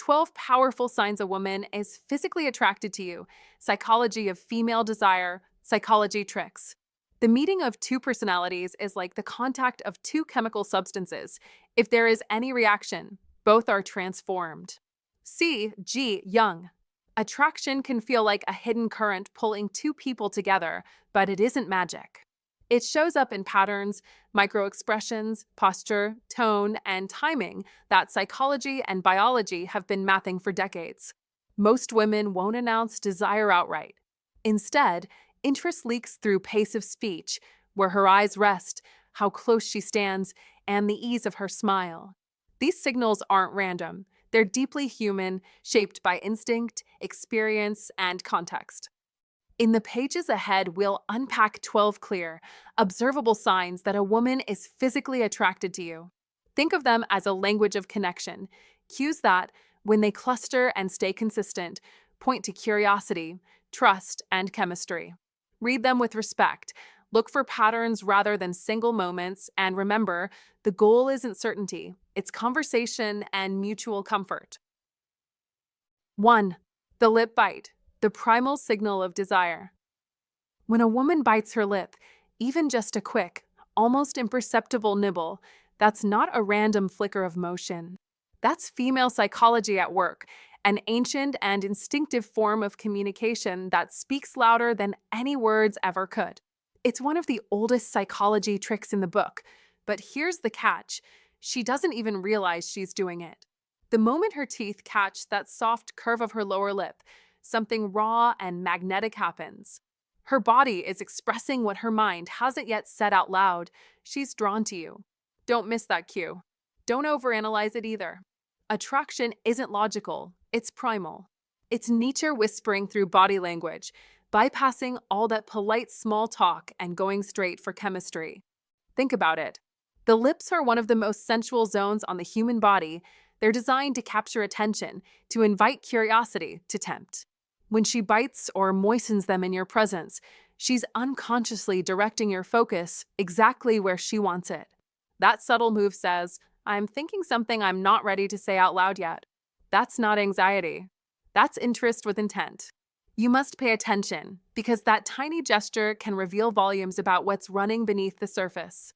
12 powerful signs a woman is physically attracted to you. Psychology of female desire, psychology tricks. The meeting of two personalities is like the contact of two chemical substances. If there is any reaction, both are transformed. C. G. Young. Attraction can feel like a hidden current pulling two people together, but it isn't magic. It shows up in patterns, microexpressions, posture, tone, and timing that psychology and biology have been mapping for decades. Most women won't announce desire outright. Instead, interest leaks through pace of speech, where her eyes rest, how close she stands, and the ease of her smile. These signals aren't random. They're deeply human, shaped by instinct, experience, and context. In the pages ahead, we'll unpack 12 clear, observable signs that a woman is physically attracted to you. Think of them as a language of connection, cues that, when they cluster and stay consistent, point to curiosity, trust, and chemistry. Read them with respect. Look for patterns rather than single moments, and remember, the goal isn't certainty, it's conversation and mutual comfort. 1. The lip bite, the primal signal of desire. When a woman bites her lip, even just a quick, almost imperceptible nibble, that's not a random flicker of motion. That's female psychology at work, an ancient and instinctive form of communication that speaks louder than any words ever could. It's one of the oldest psychology tricks in the book, but here's the catch. She doesn't even realize she's doing it. The moment her teeth catch that soft curve of her lower lip, something raw and magnetic happens. Her body is expressing what her mind hasn't yet said out loud. She's drawn to you. Don't miss that cue. Don't overanalyze it either. Attraction isn't logical, it's primal. It's nature whispering through body language, bypassing all that polite small talk and going straight for chemistry. Think about it. The lips are one of the most sensual zones on the human body. They're designed to capture attention, to invite curiosity, to tempt. When she bites or moistens them in your presence, she's unconsciously directing your focus exactly where she wants it. That subtle move says, I'm thinking something I'm not ready to say out loud yet. That's not anxiety. That's interest with intent. You must pay attention, because that tiny gesture can reveal volumes about what's running beneath the surface.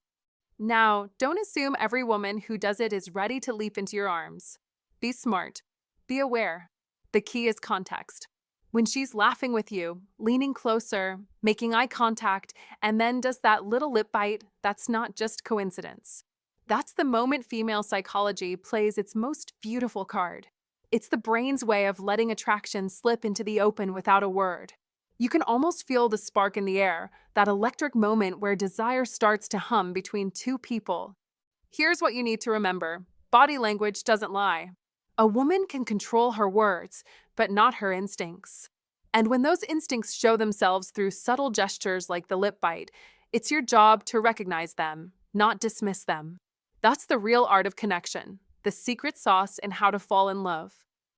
Now, don't assume every woman who does it is ready to leap into your arms. Be smart. Be aware. The key is context. When she's laughing with you, leaning closer, making eye contact, and then does that little lip bite, that's not just coincidence. That's the moment female psychology plays its most beautiful card. It's the brain's way of letting attraction slip into the open without a word. You can almost feel the spark in the air, that electric moment where desire starts to hum between two people. Here's what you need to remember. Body language doesn't lie. A woman can control her words, but not her instincts. And when those instincts show themselves through subtle gestures like the lip bite, it's your job to recognize them, not dismiss them. That's the real art of connection, the secret sauce in how to fall in love.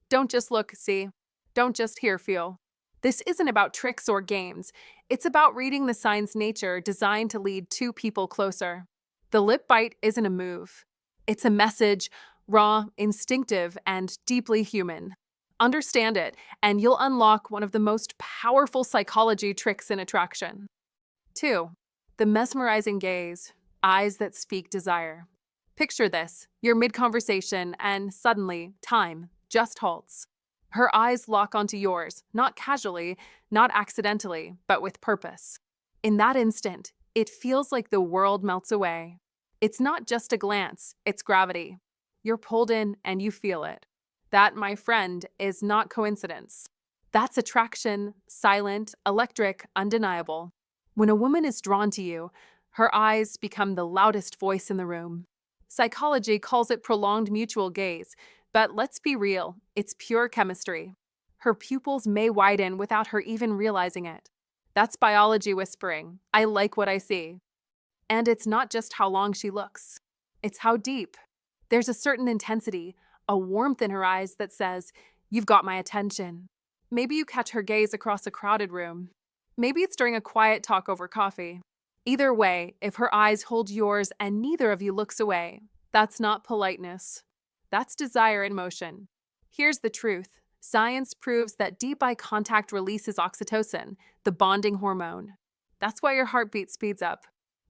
Don't just look, see. Don't just hear, feel. This isn't about tricks or games. It's about reading the sign's nature designed to lead two people closer. The lip bite isn't a move. It's a message, raw, instinctive, and deeply human. Understand it, and you'll unlock one of the most powerful psychology tricks in attraction. 2. The mesmerizing gaze, eyes that speak desire. Picture this, you're mid-conversation, and suddenly, time just halts. Her eyes lock onto yours, not casually, not accidentally, but with purpose. In that instant, it feels like the world melts away. It's not just a glance, it's gravity. You're pulled in and you feel it. That, my friend, is not coincidence. That's attraction, silent, electric, undeniable. When a woman is drawn to you, her eyes become the loudest voice in the room. Psychology calls it prolonged mutual gaze, but let's be real, it's pure chemistry. Her pupils may widen without her even realizing it. That's biology whispering, I like what I see. And it's not just how long she looks. It's how deep. There's a certain intensity, a warmth in her eyes that says, you've got my attention. Maybe you catch her gaze across a crowded room. Maybe it's during a quiet talk over coffee. Either way, if her eyes hold yours and neither of you looks away, that's not politeness. That's desire in motion. Here's the truth. Science proves that deep eye contact releases oxytocin, the bonding hormone. That's why your heartbeat speeds up,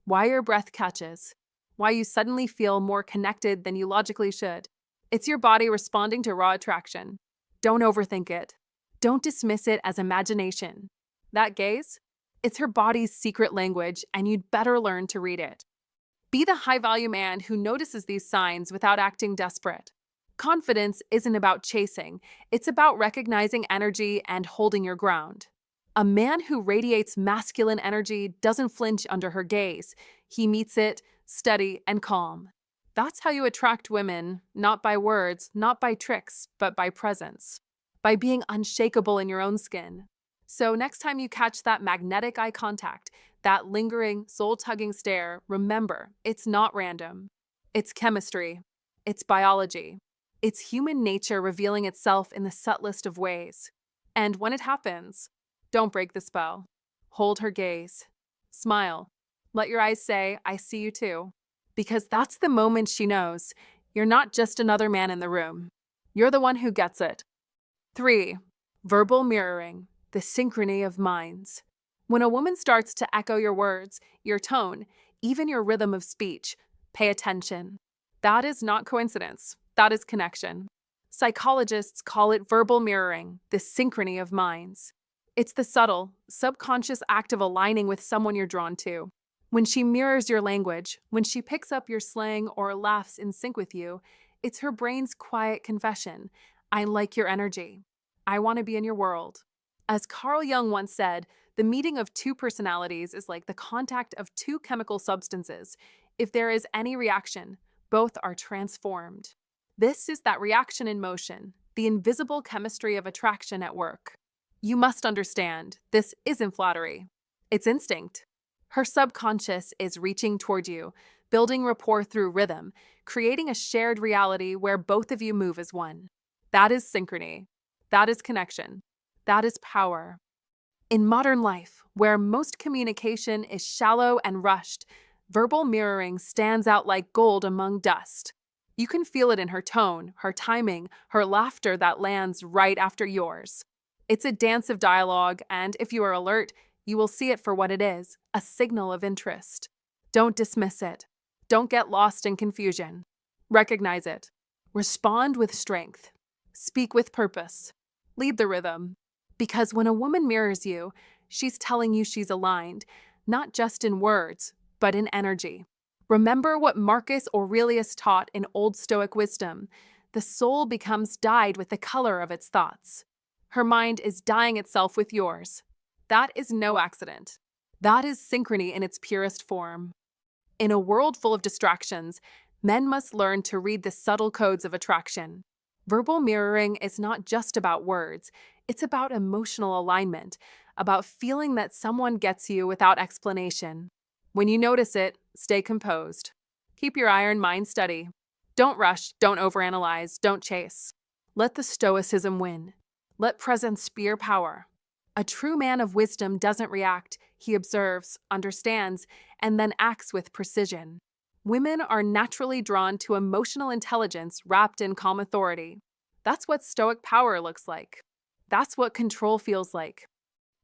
why your breath catches, why you suddenly feel more connected than you logically should. It's your body responding to raw attraction. Don't overthink it. Don't dismiss it as imagination. That gaze? It's her body's secret language, and you'd better learn to read it. Be the high-value man who notices these signs without acting desperate. Confidence isn't about chasing, it's about recognizing energy and holding your ground. A man who radiates masculine energy doesn't flinch under her gaze. He meets it, steady and calm. That's how you attract women, not by words, not by tricks, but by presence. By being unshakable in your own skin. So next time you catch that magnetic eye contact, that lingering, soul-tugging stare, remember, it's not random. It's chemistry. It's biology. It's human nature revealing itself in the subtlest of ways. And when it happens, don't break the spell. Hold her gaze. Smile. Let your eyes say, I see you too. Because that's the moment she knows you're not just another man in the room. You're the one who gets it. 3. Verbal mirroring, the synchrony of minds. When a woman starts to echo your words, your tone, even your rhythm of speech, pay attention. That is not coincidence. That is connection. Psychologists call it verbal mirroring, the synchrony of minds. It's the subtle, subconscious act of aligning with someone you're drawn to. When she mirrors your language, when she picks up your slang or laughs in sync with you, it's her brain's quiet confession. I like your energy. I want to be in your world. As Carl Jung once said, the meeting of two personalities is like the contact of two chemical substances. If there is any reaction, both are transformed. This is that reaction in motion, the invisible chemistry of attraction at work. You must understand, this isn't flattery. It's instinct. Her subconscious is reaching toward you, building rapport through rhythm, creating a shared reality where both of you move as one. That is synchrony. That is connection. That is power. In modern life, where most communication is shallow and rushed, verbal mirroring stands out like gold among dust. You can feel it in her tone, her timing, her laughter that lands right after yours. It's a dance of dialogue, and if you are alert, you will see it for what it is, a signal of interest. Don't dismiss it. Don't get lost in confusion. Recognize it. Respond with strength. Speak with purpose. Lead the rhythm. Because when a woman mirrors you, she's telling you she's aligned, not just in words, but in energy. Remember what Marcus Aurelius taught in Old Stoic wisdom. The soul becomes dyed with the color of its thoughts. Her mind is dyeing itself with yours. That is no accident. That is synchrony in its purest form. In a world full of distractions, men must learn to read the subtle codes of attraction. Verbal mirroring is not just about words. It's about emotional alignment, about feeling that someone gets you without explanation. When you notice it, stay composed. Keep your iron mind steady. Don't rush, don't overanalyze, don't chase. Let the Stoicism win. Let presence be your power. A true man of wisdom doesn't react, he observes, understands, and then acts with precision. Women are naturally drawn to emotional intelligence wrapped in calm authority. That's what Stoic power looks like. That's what control feels like.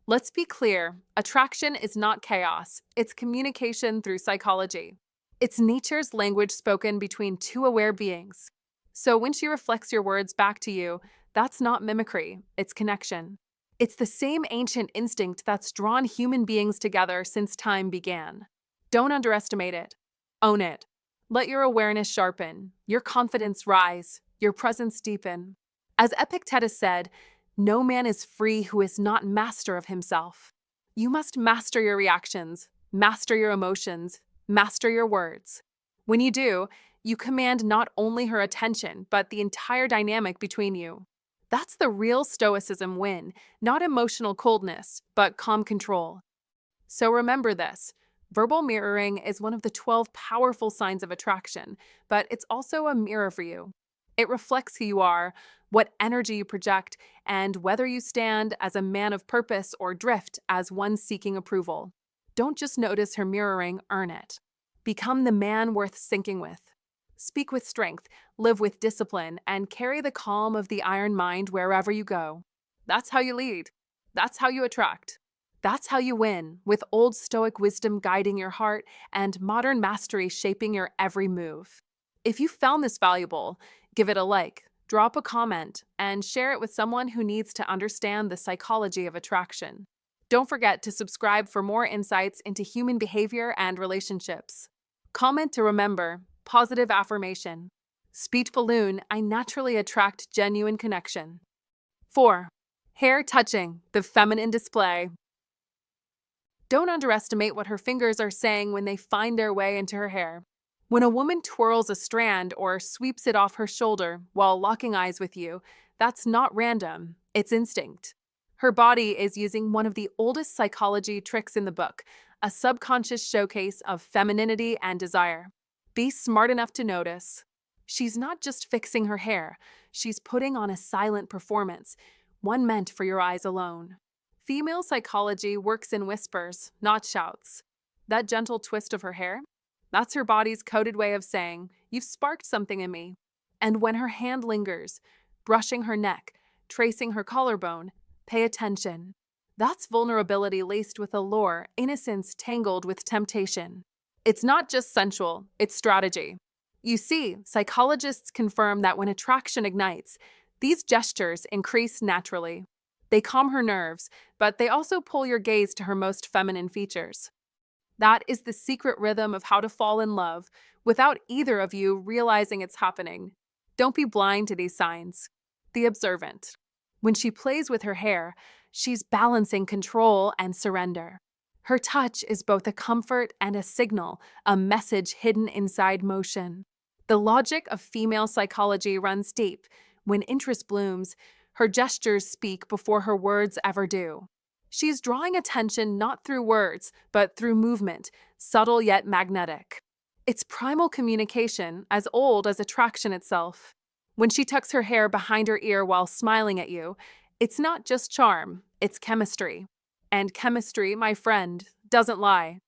Let's be clear, attraction is not chaos, it's communication through psychology. It's nature's language spoken between two aware beings. So when she reflects your words back to you, that's not mimicry, it's connection. It's the same ancient instinct that's drawn human beings together since time began. Don't underestimate it. Own it. Let your awareness sharpen, your confidence rise, your presence deepen. As Epictetus said, no man is free who is not master of himself. You must master your reactions, master your emotions, master your words. When you do, you command not only her attention, but the entire dynamic between you. That's the real Stoicism win, not emotional coldness, but calm control. So remember this. Verbal mirroring is one of the 12 powerful signs of attraction, but it's also a mirror for you. It reflects who you are, what energy you project, and whether you stand as a man of purpose or drift as one seeking approval. Don't just notice her mirroring, earn it. Become the man worth syncing with. Speak with strength, live with discipline, and carry the calm of the iron mind wherever you go. That's how you lead. That's how you attract. That's how you win, with old Stoic wisdom guiding your heart and modern mastery shaping your every move. If you found this valuable, give it a like, drop a comment, and share it with someone who needs to understand the psychology of attraction. Don't forget to subscribe for more insights into human behavior and relationships. Comment to remember, positive affirmation. Speech balloon, I naturally attract genuine connection. 4. Hair touching, the feminine display. Don't underestimate what her fingers are saying when they find their way into her hair. When a woman twirls a strand or sweeps it off her shoulder while locking eyes with you, that's not random, it's instinct. Her body is using one of the oldest psychology tricks in the book, a subconscious showcase of femininity and desire. Be smart enough to notice. She's not just fixing her hair, she's putting on a silent performance, one meant for your eyes alone. Female psychology works in whispers, not shouts. That gentle twist of her hair, that's her body's coded way of saying, you've sparked something in me. And when her hand lingers, brushing her neck, tracing her collarbone, pay attention. That's vulnerability laced with allure, innocence tangled with temptation. It's not just sensual, it's strategy. You see, psychologists confirm that when attraction ignites, these gestures increase naturally. They calm her nerves, but they also pull your gaze to her most feminine features. That is the secret rhythm of how to fall in love without either of you realizing it's happening. Don't be blind to these signs. The observant. When she plays with her hair, she's balancing control and surrender. Her touch is both a comfort and a signal, a message hidden inside motion. The logic of female psychology runs deep. When interest blooms, her gestures speak before her words ever do. She's drawing attention not through words, but through movement, subtle yet magnetic. It's primal communication, as old as attraction itself. When she tucks her hair behind her ear while smiling at you, it's not just charm, it's chemistry. And chemistry, my friend, doesn't lie.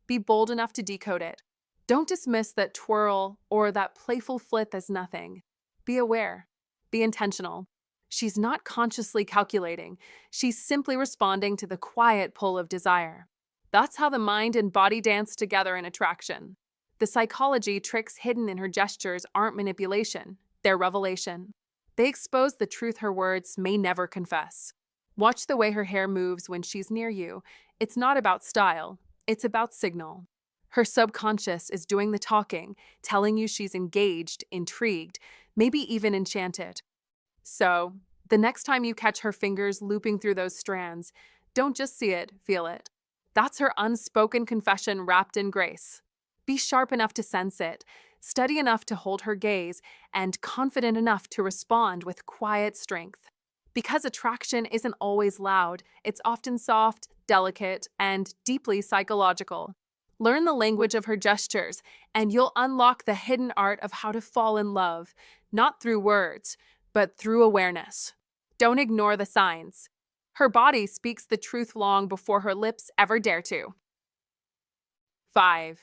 Be bold enough to decode it. Don't dismiss that twirl or that playful flit as nothing. Be aware. Be intentional. She's not consciously calculating. She's simply responding to the quiet pull of desire. That's how the mind and body dance together in attraction. The psychology tricks hidden in her gestures aren't manipulation, they're revelation. They expose the truth her words may never confess. Watch the way her hair moves when she's near you. It's not about style, it's about signal. Her subconscious is doing the talking, telling you she's engaged, intrigued, maybe even enchanted. So, the next time you catch her fingers looping through those strands, don't just see it, feel it. That's her unspoken confession wrapped in grace. Be sharp enough to sense it, steady enough to hold her gaze, and confident enough to respond with quiet strength. Because attraction isn't always loud, it's often soft, delicate, and deeply psychological. Learn the language of her gestures, and you'll unlock the hidden art of how to fall in love, not through words, but through awareness. Don't ignore the signs. Her body speaks the truth long before her lips ever dare to. 5.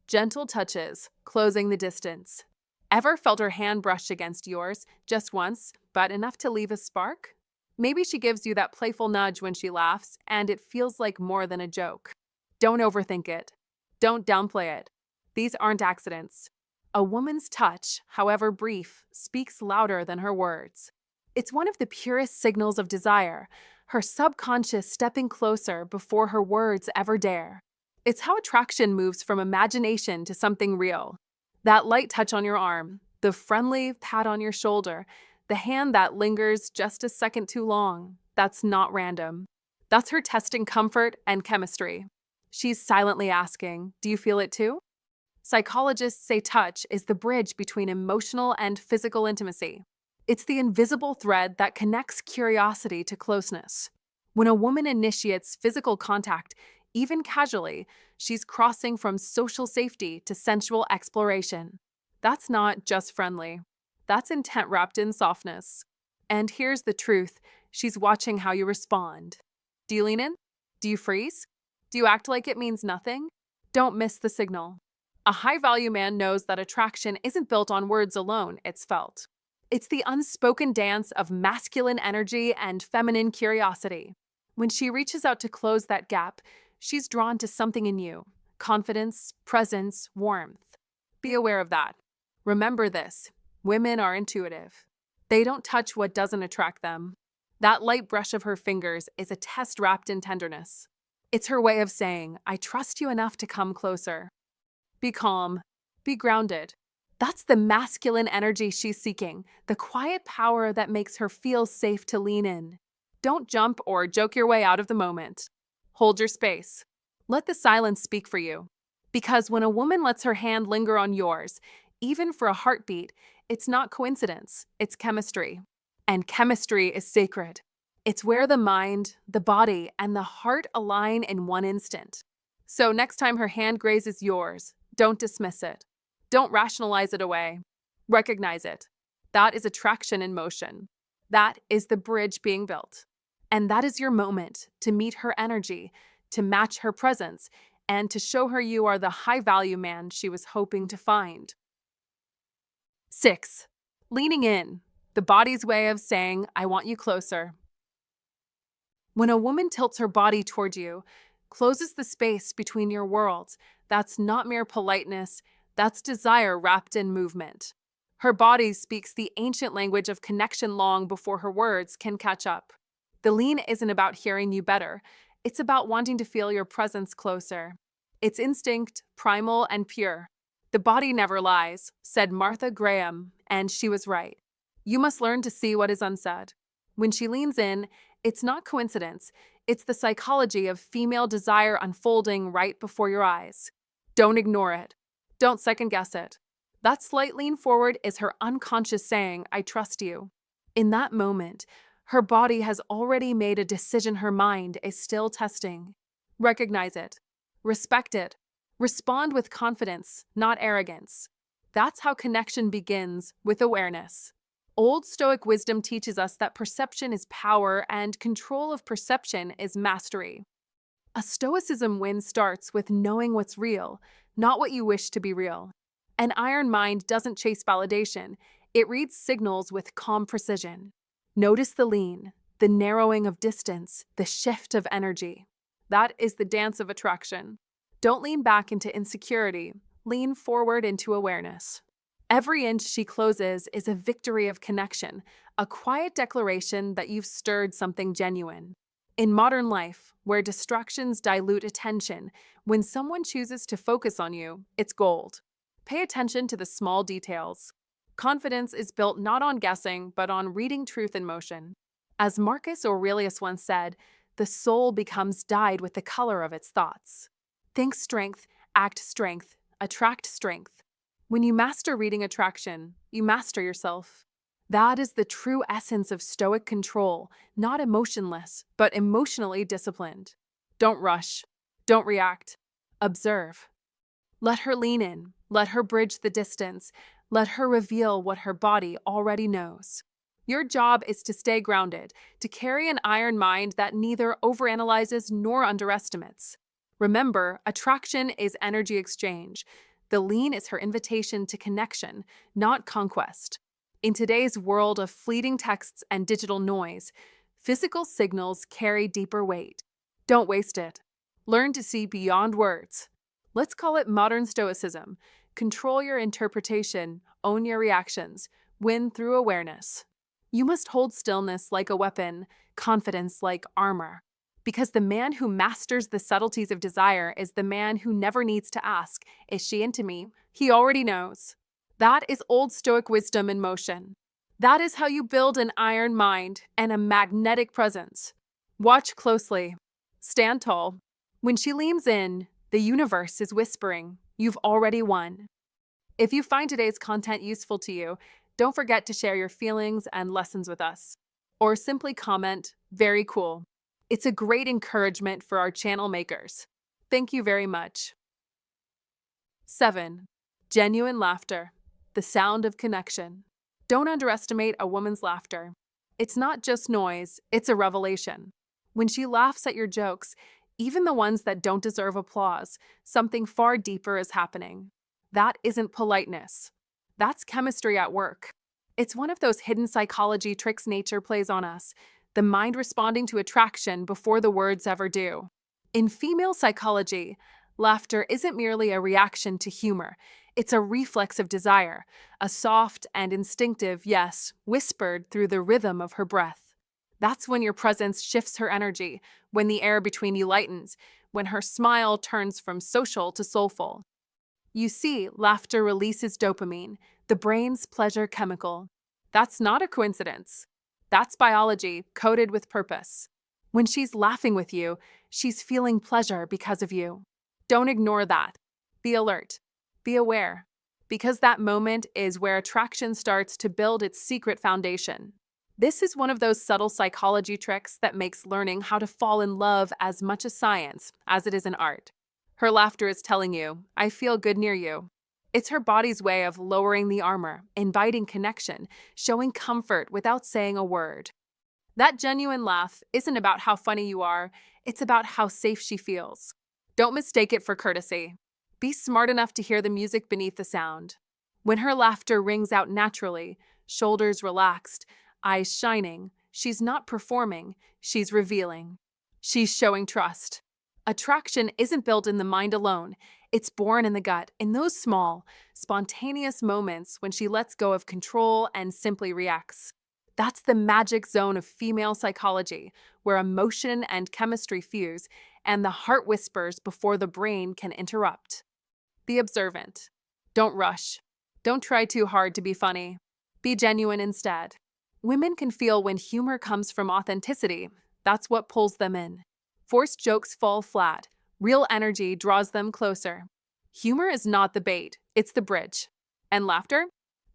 Gentle touches, closing the distance. Ever felt her hand brush against yours, just once, but enough to leave a spark? Maybe she gives you that playful nudge when she laughs, and it feels like more than a joke. Don't overthink it. Don't downplay it. These aren't accidents. A woman's touch, however brief, speaks louder than her words. It's one of the purest signals of desire, her subconscious stepping closer before her words ever dare. It's how attraction moves from imagination to something real. That light touch on your arm, the friendly pat on your shoulder, the hand that lingers just a second too long, that's not random. That's her testing comfort and chemistry. She's silently asking, do you feel it too? Psychologists say touch is the bridge between emotional and physical intimacy. It's the invisible thread that connects curiosity to closeness. When a woman initiates physical contact, even casually, she's crossing from social safety to sensual exploration. That's not just friendly. That's intent wrapped in softness. And here's the truth, she's watching how you respond. Do you lean in? Do you freeze? Do you act like it means nothing? Don't miss the signal. A high-value man knows that attraction isn't built on words alone, it's felt. It's the unspoken dance of masculine energy and feminine curiosity. When she reaches out to close that gap, she's drawn to something in you: confidence, presence, warmth. Be aware of that. Remember this: women are intuitive. They don't touch what doesn't attract them. That light brush of her fingers is a test wrapped in tenderness. It's her way of saying, I trust you enough to come closer. Be calm. Be grounded. That's the masculine energy she's seeking, the quiet power that makes her feel safe to lean in. Don't jump or joke your way out of the moment. Hold your space. Let the silence speak for you. Because when a woman lets her hand linger on yours, even for a heartbeat, it's not coincidence, it's chemistry. And chemistry is sacred. It's where the mind, the body, and the heart align in one instant. So next time her hand grazes yours, don't dismiss it. Don't rationalize it away. Recognize it. That is attraction in motion. That is the bridge being built. And that is your moment to meet her energy, to match her presence, and to show her you are the high-value man she was hoping to find. 6. Leaning in. The body's way of saying, I want you closer. When a woman tilts her body toward you, closes the space between your worlds, that's not mere politeness, that's desire wrapped in movement. Her body speaks the ancient language of connection long before her words can catch up. The lean isn't about hearing you better, it's about wanting to feel your presence closer. It's instinct, primal, and pure. The body never lies, said Martha Graham, and she was right. You must learn to see what is unsaid. When she leans in, it's not coincidence. It's the psychology of female desire unfolding right before your eyes. Don't ignore it. Don't second-guess it. That slight lean forward is her unconscious saying, I trust you. In that moment, her body has already made a decision her mind is still testing. Recognize it. Respect it. Respond with confidence, not arrogance. That's how connection begins, with awareness. Old Stoic wisdom teaches us that perception is power and control of perception is mastery. A Stoicism win starts with knowing what's real, not what you wish to be real. An iron mind doesn't chase validation. It reads signals with calm precision. Notice the lean, the narrowing of distance, the shift of energy. That is the dance of attraction. Don't lean back into insecurity. Lean forward into awareness. Every inch she closes is a victory of connection, a quiet declaration that you've stirred something genuine. In modern life, where distractions dilute attention, when someone chooses to focus on you, it's gold. Pay attention to the small details. Confidence is built not on guessing, but on reading truth in motion. As Marcus Aurelius once said, the soul becomes dyed with the color of its thoughts. Think strength, act strength, attract strength. When you master reading attraction, you master yourself. That is the true essence of Stoic control, not emotionless, but emotionally disciplined. Don't rush. Don't react. Observe. Let her lean in. Let her bridge the distance. Let her reveal what her body already knows. Your job is to stay grounded, to carry an iron mind that neither overanalyzes nor underestimates. Remember, attraction is energy exchange. The lean is her invitation to connection, not conquest. In today's world of fleeting texts and digital noise, physical signals carry deeper weight. Don't waste it. Learn to see beyond words. Let's call it modern Stoicism. Control your interpretation, own your reactions, win through awareness. You must hold stillness like a weapon, confidence like armor. Because the man who masters the subtleties of desire is the man who never needs to ask, is she into me? He already knows. That is old Stoic wisdom in motion. That is how you build an iron mind and a magnetic presence. Watch closely. Stand tall. When she leans in, the universe is whispering, you've already won. If you find today's content useful to you, don't forget to share your feelings and lessons with us. Or simply comment, very cool. It's a great encouragement for our channel makers. Thank you very much. 7. Genuine laughter. The sound of connection. Don't underestimate a woman's laughter. It's not just noise, it's a revelation. When she laughs at your jokes, even the ones that don't deserve applause, something far deeper is happening. That isn't politeness. That's chemistry at work. It's one of those hidden psychology tricks nature plays on us, the mind responding to attraction before the words ever do. In female psychology, laughter isn't merely a reaction to humor, it's a reflex of desire, a soft and instinctive yes whispered through the rhythm of her breath. That's when your presence shifts her energy, when the air between you lightens, when her smile turns from social to soulful. You see, laughter releases dopamine, the brain's pleasure chemical. That's not a coincidence. That's biology coded with purpose. When she's laughing with you, she's feeling pleasure because of you. Don't ignore that. Be alert. Be aware. Because that moment is where attraction starts to build its secret foundation. This is one of those subtle psychology tricks that makes learning how to fall in love as much a science as it is an art. Her laughter is telling you, I feel good near you. It's her body's way of lowering the armor, inviting connection, showing comfort without saying a word. That genuine laugh isn't about how funny you are, it's about how safe she feels. Don't mistake it for courtesy. Be smart enough to hear the music beneath the sound. When her laughter rings out naturally, shoulders relaxed, eyes shining, she's not performing, she's revealing. She's showing trust. Attraction isn't built in the mind alone. It's born in the gut, in those small, spontaneous moments when she lets go of control and simply reacts. That's the magic zone of female psychology, where emotion and chemistry fuse, and the heart whispers before the brain can interrupt. Be observant. Don't rush. Don't try too hard to be funny. Be genuine instead. Women can feel when humor comes from authenticity. That's what pulls them in. Forced jokes fall flat. Real energy draws them closer. Humor is not the bait, it's the bridge. And laughter?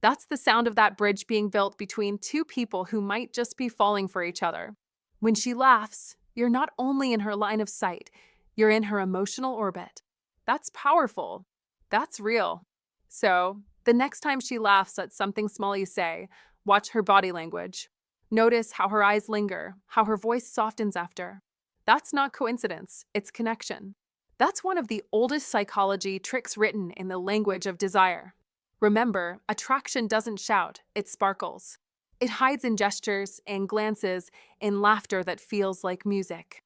That's the sound of that bridge being built between two people who might just be falling for each other. When she laughs, you're not only in her line of sight, you're in her emotional orbit. That's powerful. That's real. So, the next time she laughs at something small you say, watch her body language. Notice how her eyes linger, how her voice softens after. That's not coincidence, it's connection. That's one of the oldest psychology tricks written in the language of desire. Remember, attraction doesn't shout, it sparkles. It hides in gestures, in glances, in laughter that feels like music.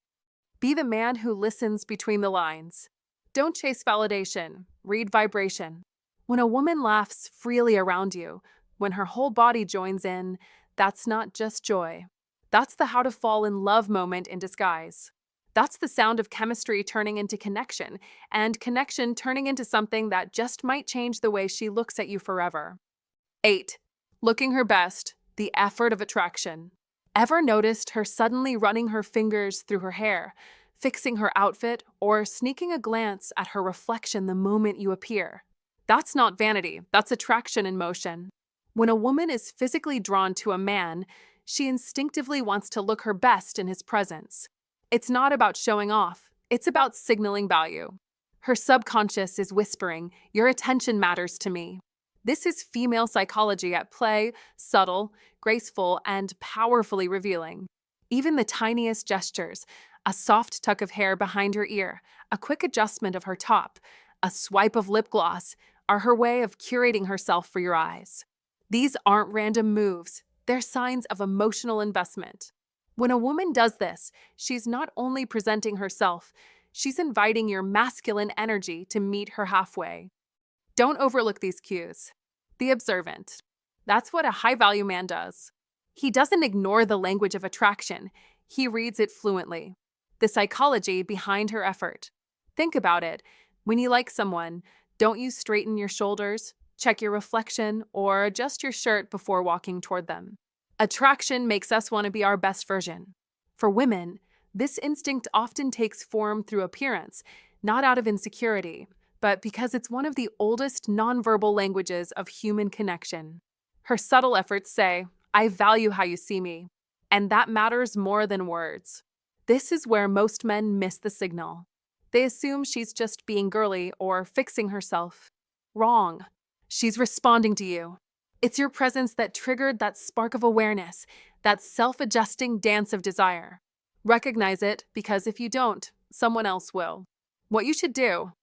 Be the man who listens between the lines. Don't chase validation, read vibration. When a woman laughs freely around you, when her whole body joins in, that's not just joy. That's the how to fall in love moment in disguise. That's the sound of chemistry turning into connection, and connection turning into something that just might change the way she looks at you forever. 8. Looking her best, the effort of attraction. Ever noticed her suddenly running her fingers through her hair, fixing her outfit, or sneaking a glance at her reflection the moment you appear? That's not vanity, that's attraction in motion. When a woman is physically drawn to a man, she instinctively wants to look her best in his presence. It's not about showing off, it's about signaling value. Her subconscious is whispering, your attention matters to me. This is female psychology at play, subtle, graceful, and powerfully revealing. Even the tiniest gestures, a soft tuck of hair behind her ear, a quick adjustment of her top, a swipe of lip gloss, are her way of curating herself for your eyes. These aren't random moves, they're signs of emotional investment. When a woman does this, she's not only presenting herself, she's inviting your masculine energy to meet her halfway. Don't overlook these cues. Be observant. That's what a high-value man does. He doesn't ignore the language of attraction, he reads it fluently. The psychology behind her effort. Think about it. When you like someone, don't you straighten your shoulders, check your reflection, or adjust your shirt before walking toward them? Attraction makes us want to be our best version. For women, this instinct often takes form through appearance, not out of insecurity, but because it's one of the oldest nonverbal languages of human connection. Her subtle efforts say, I value how you see me, and that matters more than words. This is where most men miss the signal. They assume she's just being girly or fixing herself. Wrong. She's responding to you. It's your presence that triggered that spark of awareness, that self-adjusting dance of desire. Recognize it, because if you don't, someone else will. What you should do: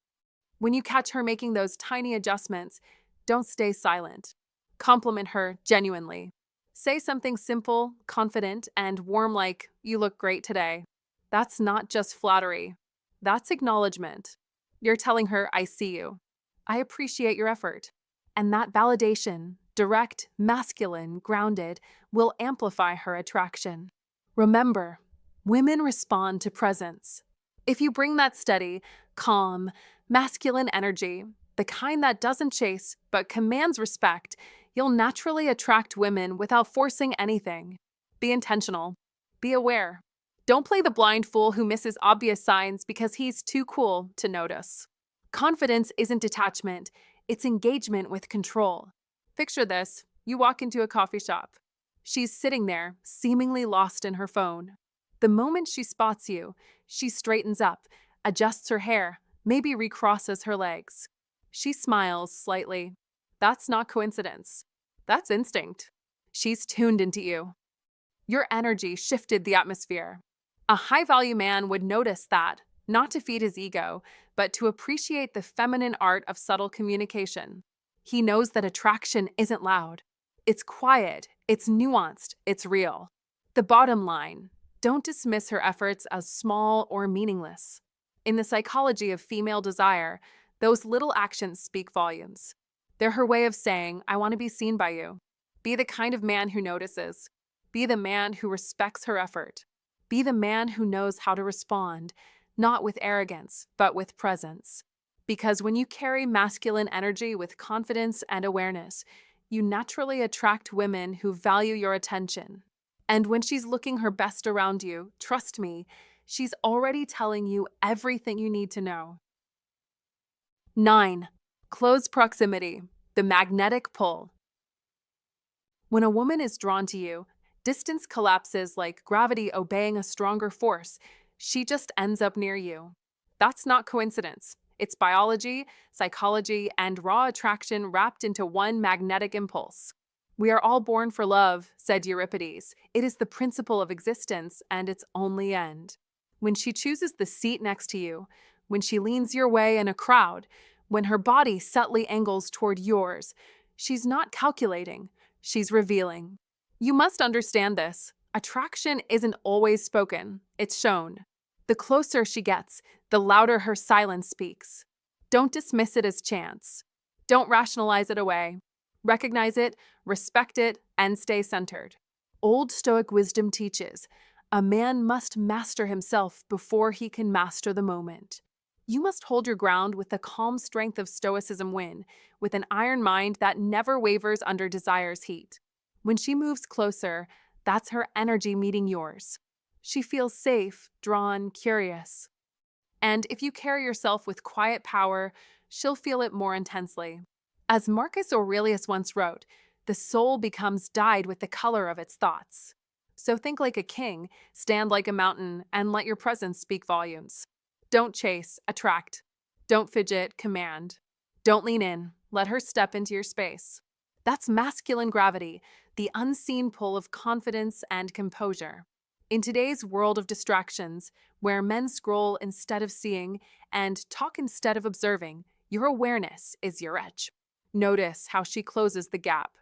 When you catch her making those tiny adjustments, don't stay silent. Compliment her genuinely. Say something simple, confident, and warm like, "You look great today." That's not just flattery. That's acknowledgement. You're telling her, "I see you. I appreciate your effort." And that validation, direct, masculine, grounded, will amplify her attraction. Remember, women respond to presence. If you bring that steady, calm, masculine energy, the kind that doesn't chase but commands respect, you'll naturally attract women without forcing anything. Be intentional. Be aware. Don't play the blind fool who misses obvious signs because he's too cool to notice. Confidence isn't detachment, it's engagement with control. Picture this: you walk into a coffee shop. She's sitting there, seemingly lost in her phone. The moment she spots you, she straightens up, adjusts her hair, maybe recrosses her legs. She smiles slightly. That's not coincidence. That's instinct. She's tuned into you. Your energy shifted the atmosphere. A high-value man would notice that, not to feed his ego, but to appreciate the feminine art of subtle communication. He knows that attraction isn't loud. It's quiet, it's nuanced, it's real. The bottom line: don't dismiss her efforts as small or meaningless. In the psychology of female desire, those little actions speak volumes. They're her way of saying, "I want to be seen by you." Be the kind of man who notices. Be the man who respects her effort. Be the man who knows how to respond, not with arrogance, but with presence. Because when you carry masculine energy with confidence and awareness, you naturally attract women who value your attention. And when she's looking her best around you, trust me, she's already telling you everything you need to know. 9. Close proximity, the magnetic pull. When a woman is drawn to you, distance collapses like gravity obeying a stronger force. She just ends up near you. That's not coincidence. It's biology, psychology, and raw attraction wrapped into one magnetic impulse. "We are all born for love," said Euripides. "It is the principle of existence and its only end." When she chooses the seat next to you, when she leans your way in a crowd, when her body subtly angles toward yours, she's not calculating, she's revealing. You must understand this. Attraction isn't always spoken, it's shown. The closer she gets, the louder her silence speaks. Don't dismiss it as chance. Don't rationalize it away. Recognize it, respect it, and stay centered. Old Stoic wisdom teaches, a man must master himself before he can master the moment. You must hold your ground with the calm strength of Stoicism win, with an iron mind that never wavers under desire's heat. When she moves closer, that's her energy meeting yours. She feels safe, drawn, curious. And if you carry yourself with quiet power, she'll feel it more intensely. As Marcus Aurelius once wrote, the soul becomes dyed with the color of its thoughts. So think like a king, stand like a mountain, and let your presence speak volumes. Don't chase, attract. Don't fidget, command. Don't lean in, let her step into your space. That's masculine gravity, the unseen pull of confidence and composure. In today's world of distractions, where men scroll instead of seeing and talk instead of observing, your awareness is your edge. Notice how she closes the gap.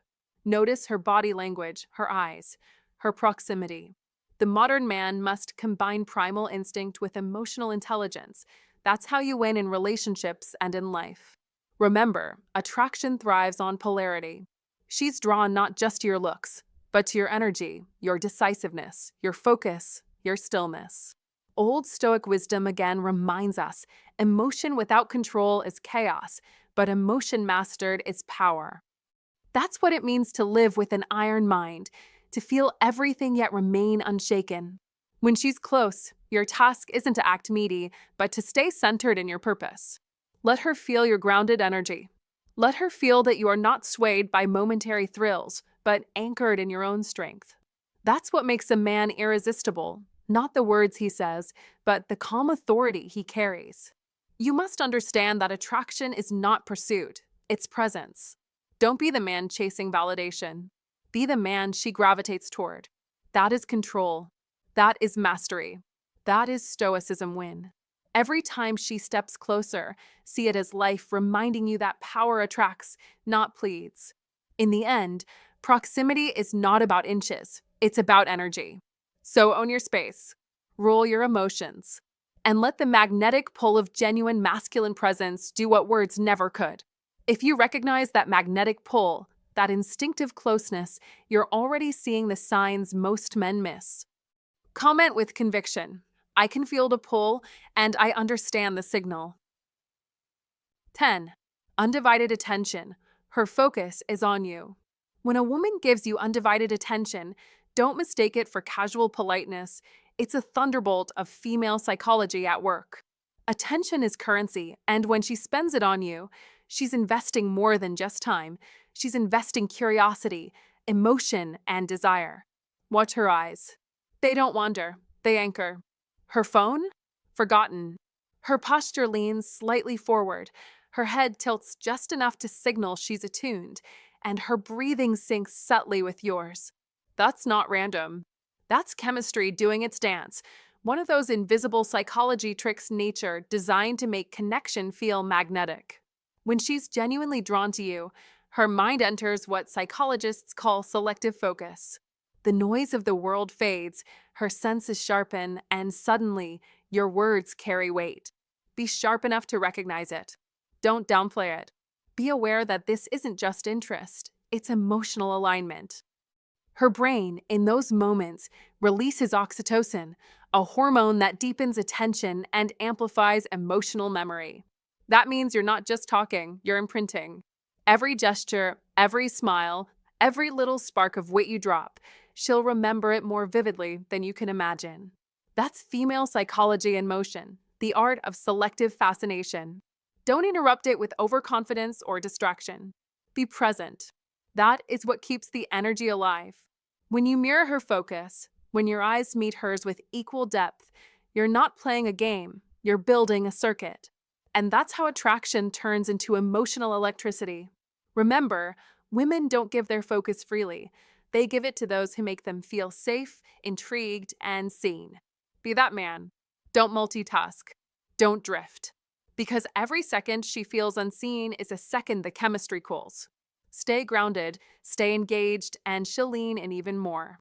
Notice her body language, her eyes, her proximity. The modern man must combine primal instinct with emotional intelligence. That's how you win in relationships and in life. Remember, attraction thrives on polarity. She's drawn not just to your looks, but to your energy, your decisiveness, your focus, your stillness. Old Stoic wisdom again reminds us, emotion without control is chaos, but emotion mastered is power. That's what it means to live with an iron mind, to feel everything yet remain unshaken. When she's close, your task isn't to act needy, but to stay centered in your purpose. Let her feel your grounded energy. Let her feel that you are not swayed by momentary thrills, but anchored in your own strength. That's what makes a man irresistible, not the words he says, but the calm authority he carries. You must understand that attraction is not pursuit, it's presence. Don't be the man chasing validation. Be the man she gravitates toward. That is control. That is mastery. That is Stoicism win. Every time she steps closer, see it as life reminding you that power attracts, not pleads. In the end, proximity is not about inches, it's about energy. So own your space, rule your emotions, and let the magnetic pull of genuine masculine presence do what words never could. If you recognize that magnetic pull, that instinctive closeness, you're already seeing the signs most men miss. Comment with conviction. I can feel the pull, and I understand the signal. 10. Undivided attention. Her focus is on you. When a woman gives you undivided attention, don't mistake it for casual politeness. It's a thunderbolt of female psychology at work. Attention is currency, and when she spends it on you, she's investing more than just time. She's investing curiosity, emotion, and desire. Watch her eyes. They don't wander, they anchor. Her phone? Forgotten. Her posture leans slightly forward. Her head tilts just enough to signal she's attuned, and her breathing syncs subtly with yours. That's not random. That's chemistry doing its dance, one of those invisible psychology tricks nature designed to make connection feel magnetic. When she's genuinely drawn to you, her mind enters what psychologists call selective focus. The noise of the world fades, her senses sharpen, and suddenly, your words carry weight. Be sharp enough to recognize it. Don't downplay it. Be aware that this isn't just interest, it's emotional alignment. Her brain, in those moments, releases oxytocin, a hormone that deepens attention and amplifies emotional memory. That means you're not just talking, you're imprinting. Every gesture, every smile, every little spark of wit you drop, she'll remember it more vividly than you can imagine. That's female psychology in motion, the art of selective fascination. Don't interrupt it with overconfidence or distraction. Be present. That is what keeps the energy alive. When you mirror her focus, when your eyes meet hers with equal depth, you're not playing a game, you're building a circuit. And that's how attraction turns into emotional electricity. Remember, women don't give their focus freely. They give it to those who make them feel safe, intrigued, and seen. Be that man. Don't multitask. Don't drift. Because every second she feels unseen is a second the chemistry cools. Stay grounded, stay engaged, and she'll lean in even more.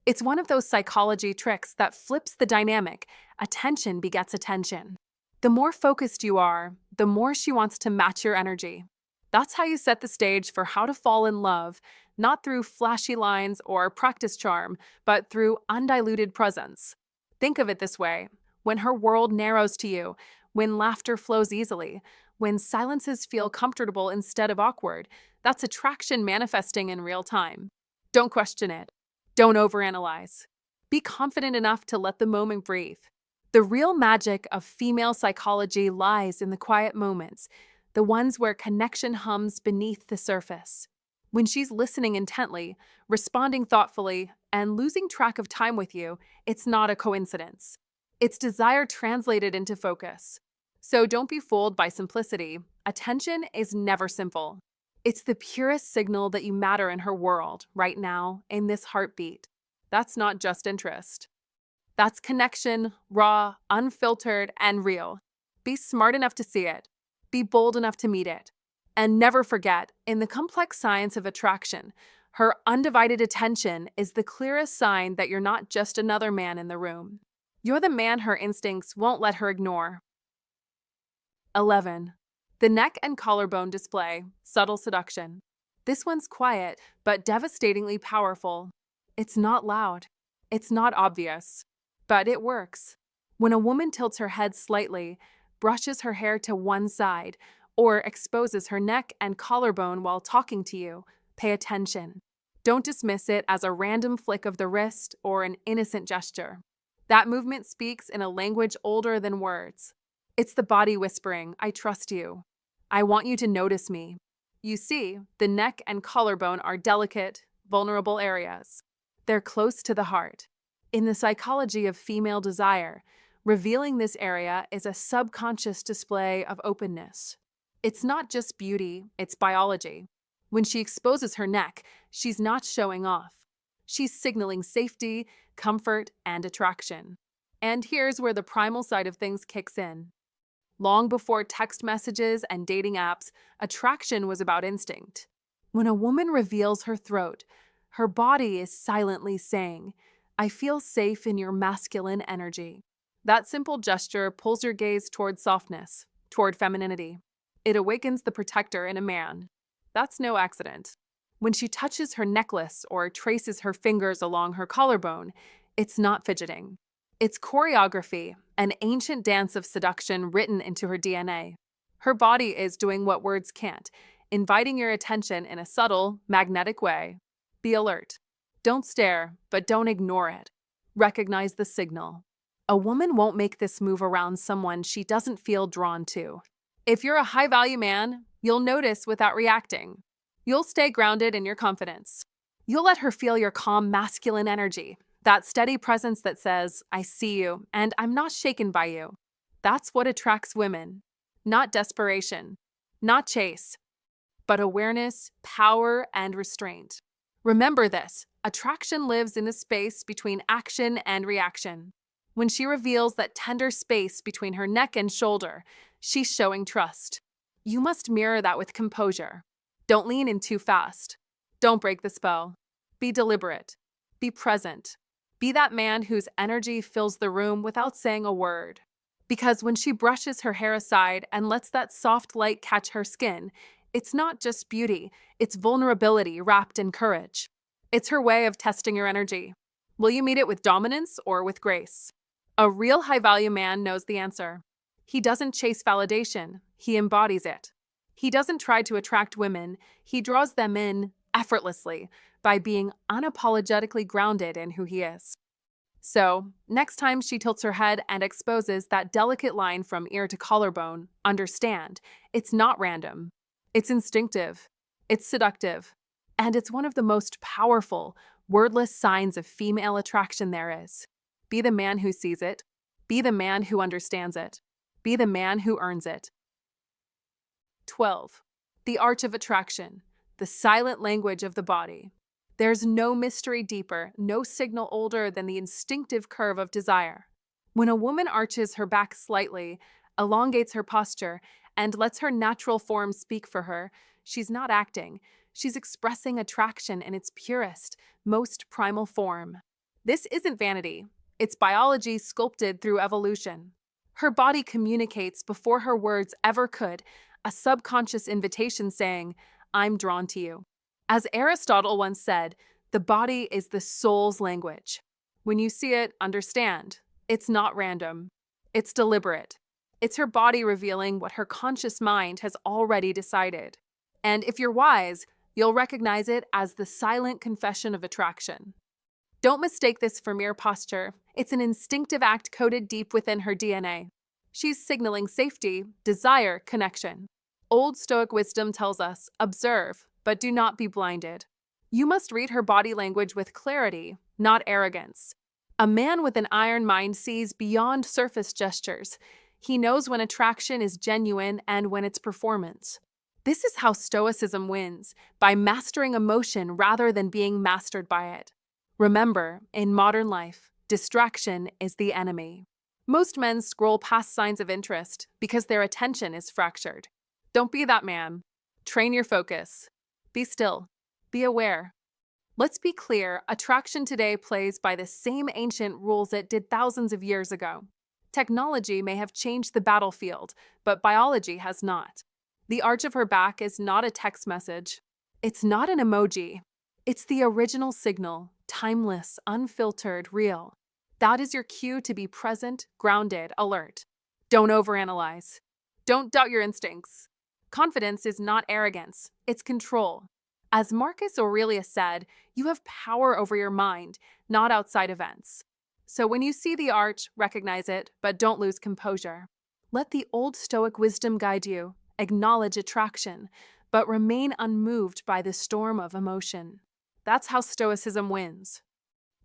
It's one of those psychology tricks that flips the dynamic. Attention begets attention. The more focused you are, the more she wants to match your energy. That's how you set the stage for how to fall in love, not through flashy lines or practice charm, but through undiluted presence. Think of it this way. When her world narrows to you, when laughter flows easily, when silences feel comfortable instead of awkward, that's attraction manifesting in real time. Don't question it. Don't overanalyze. Be confident enough to let the moment breathe. The real magic of female psychology lies in the quiet moments, the ones where connection hums beneath the surface. When she's listening intently, responding thoughtfully, and losing track of time with you, it's not a coincidence. It's desire translated into focus. So don't be fooled by simplicity. Attention is never simple. It's the purest signal that you matter in her world, right now, in this heartbeat. That's not just interest. That's connection, raw, unfiltered, and real. Be smart enough to see it. Be bold enough to meet it. And never forget, in the complex science of attraction, her undivided attention is the clearest sign that you're not just another man in the room. You're the man her instincts won't let her ignore. 11. The neck and collarbone display, subtle seduction. This one's quiet, but devastatingly powerful. It's not loud. It's not obvious. But it works. When a woman tilts her head slightly, brushes her hair to one side, or exposes her neck and collarbone while talking to you, pay attention. Don't dismiss it as a random flick of the wrist or an innocent gesture. That movement speaks in a language older than words. It's the body whispering, I trust you. I want you to notice me. You see, the neck and collarbone are delicate, vulnerable areas. They're close to the heart. In the psychology of female desire, revealing this area is a subconscious display of openness. It's not just beauty, it's biology. When she exposes her neck, she's not showing off. She's signaling safety, comfort, and attraction. And here's where the primal side of things kicks in. Long before text messages and dating apps, attraction was about instinct. When a woman reveals her throat, her body is silently saying, "I feel safe in your masculine energy." That simple gesture pulls your gaze toward softness, toward femininity. It awakens the protector in a man. That's no accident. When she touches her necklace or traces her fingers along her collarbone, it's not fidgeting. It's choreography, an ancient dance of seduction written into her DNA. Her body is doing what words can't, inviting your attention in a subtle, magnetic way. Be alert. Don't stare, but don't ignore it. Recognize the signal. A woman won't make this move around someone she doesn't feel drawn to. If you're a high-value man, you'll notice without reacting. You'll stay grounded in your confidence. You'll let her feel your calm masculine energy, that steady presence that says, "I see you, and I'm not shaken by you." That's what attracts women. Not desperation, not chase, but awareness, power, and restraint. Remember this, attraction lives in the space between action and reaction. When she reveals that tender space between her neck and shoulder, she's showing trust. You must mirror that with composure. Don't lean in too fast. Don't break the spell. Be deliberate. Be present. Be that man whose energy fills the room without saying a word. Because when she brushes her hair aside and lets that soft light catch her skin, it's not just beauty, it's vulnerability wrapped in courage. It's her way of testing your energy. Will you meet it with dominance or with grace? A real high-value man knows the answer. He doesn't chase validation, he embodies it. He doesn't try to attract women, he draws them in effortlessly by being unapologetically grounded in who he is. So, next time she tilts her head and exposes that delicate line from ear to collarbone, understand, it's not random. It's instinctive. It's seductive. And it's one of the most powerful, wordless signs of female attraction there is. Be the man who sees it. Be the man who understands it. Be the man who earns it. 12. The art of attraction, the silent language of the body. There's no mystery deeper, no signal older than the instinctive curve of desire. When a woman arches her back slightly, elongates her posture, and lets her natural form speak for her, she's not acting. She's expressing attraction in its purest, most primal form. This isn't vanity. It's biology sculpted through evolution. Her body communicates before her words ever could, a subconscious invitation saying, "I'm drawn to you." As Aristotle once said, the body is the soul's language. When you see it, understand. It's not random. It's deliberate. It's her body revealing what her conscious mind has already decided. And if you're wise, you'll recognize it as the silent confession of attraction. Don't mistake this for mere posture. It's an instinctive act coded deep within her DNA. She's signaling safety, desire, connection. Old Stoic wisdom tells us, observe, but do not be blinded. You must read her body language with clarity, not arrogance. A man with an iron mind sees beyond surface gestures. He knows when attraction is genuine and when it's performance. This is how Stoicism wins, by mastering emotion rather than being mastered by it. Remember, in modern life, distraction is the enemy. Most men scroll past signs of interest because their attention is fractured. Don't be that man. Train your focus. Be still. Be aware. Let's be clear, attraction today plays by the same ancient rules it did thousands of years ago. Technology may have changed the battlefield, but biology has not. The arch of her back is not a text message. It's not an emoji. It's the original signal, timeless, unfiltered, real. That is your cue to be present, grounded, alert. Don't overanalyze. Don't doubt your instincts. Confidence is not arrogance, it's control. As Marcus Aurelius said, you have power over your mind, not outside events. So when you see the arch, recognize it, but don't lose composure. Let the old Stoic wisdom guide you. Acknowledge attraction, but remain unmoved by the storm of emotion. That's how Stoicism wins.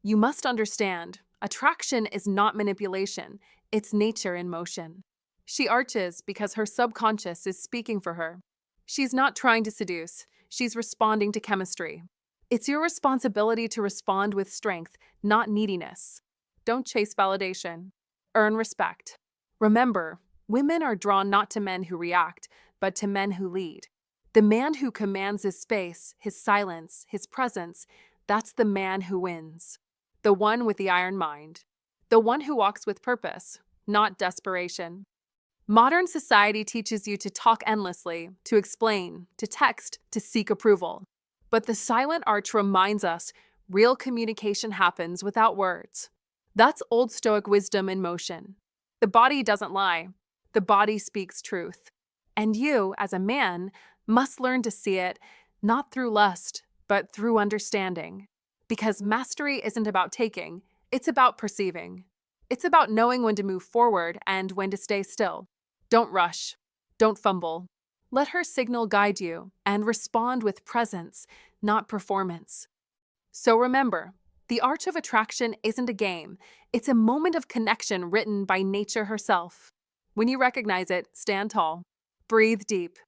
You must understand, attraction is not manipulation, it's nature in motion. She arches because her subconscious is speaking for her. She's not trying to seduce, she's responding to chemistry. It's your responsibility to respond with strength, not neediness. Don't chase validation. Earn respect. Remember, women are drawn not to men who react, but to men who lead. The man who commands his space, his silence, his presence, that's the man who wins. The one with the iron mind. The one who walks with purpose, not desperation. Modern society teaches you to talk endlessly, to explain, to text, to seek approval. But the silent arch reminds us real communication happens without words. That's old Stoic wisdom in motion. The body doesn't lie. The body speaks truth. And you, as a man, must learn to see it not through lust, but through understanding. Because mastery isn't about taking, it's about perceiving. It's about knowing when to move forward and when to stay still. Don't rush. Don't fumble. Let her signal guide you and respond with presence, not performance. So remember, the arch of attraction isn't a game. It's a moment of connection written by nature herself. When you recognize it, stand tall. Breathe deep.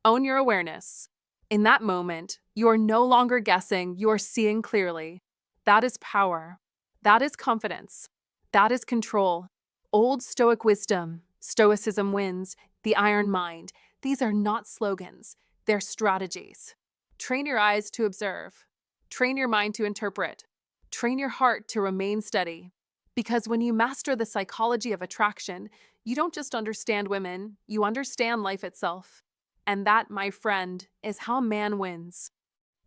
Own your awareness. In that moment, you're no longer guessing, you're seeing clearly. That is power. That is confidence. That is control. Old Stoic wisdom. Stoicism wins. The iron mind. These are not slogans. They're strategies. Train your eyes to observe. Train your mind to interpret. Train your heart to remain steady. Because when you master the psychology of attraction, you don't just understand women, you understand life itself. And that, my friend, is how man wins.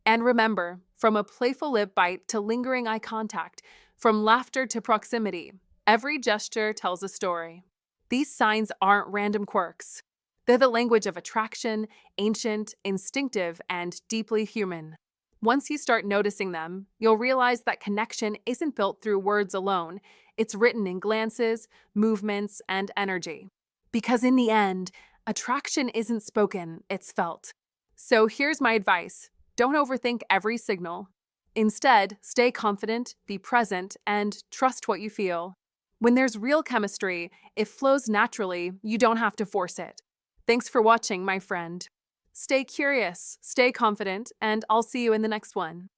And remember, from a playful lip bite to lingering eye contact, from laughter to proximity, every gesture tells a story. These signs aren't random quirks. They're the language of attraction, ancient, instinctive, and deeply human. Once you start noticing them, you'll realize that connection isn't built through words alone. It's written in glances, movements, and energy. Because in the end, attraction isn't spoken, it's felt. So here's my advice. Don't overthink every signal. Instead, stay confident, be present, and trust what you feel. When there's real chemistry, it flows naturally, you don't have to force it. Thanks for watching, my friend. Stay curious, stay confident, and I'll see you in the next one.